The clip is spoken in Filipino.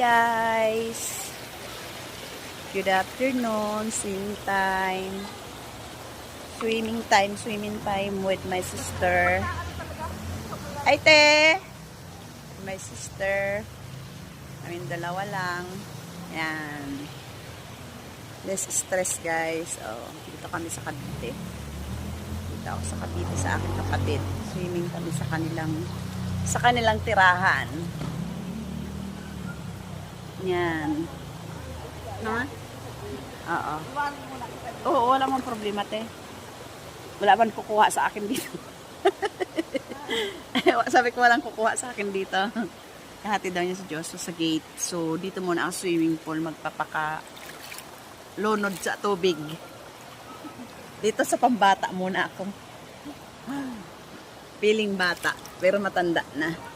Guys, good afternoon. Swimming time with my sister. Ay te, my sister. Kaming dalawa lang. Yan. Less stress guys. Oh, dito kami sa Cavite. Dito ako sa Cavite sa aking kapatid. Swimming kami sa kanilang tirahan. Yan. Ha? Oo. Oo, wala mong problema, te. Wala man kukuha sa akin dito. Sabi ko walang kukuha sa akin dito. Kahati daw niya si Joshua sa gate. So, dito muna ang swimming pool. Magpapaka lunod sa tubig. Dito sa pambata muna ako. Feeling bata. Pero matanda na.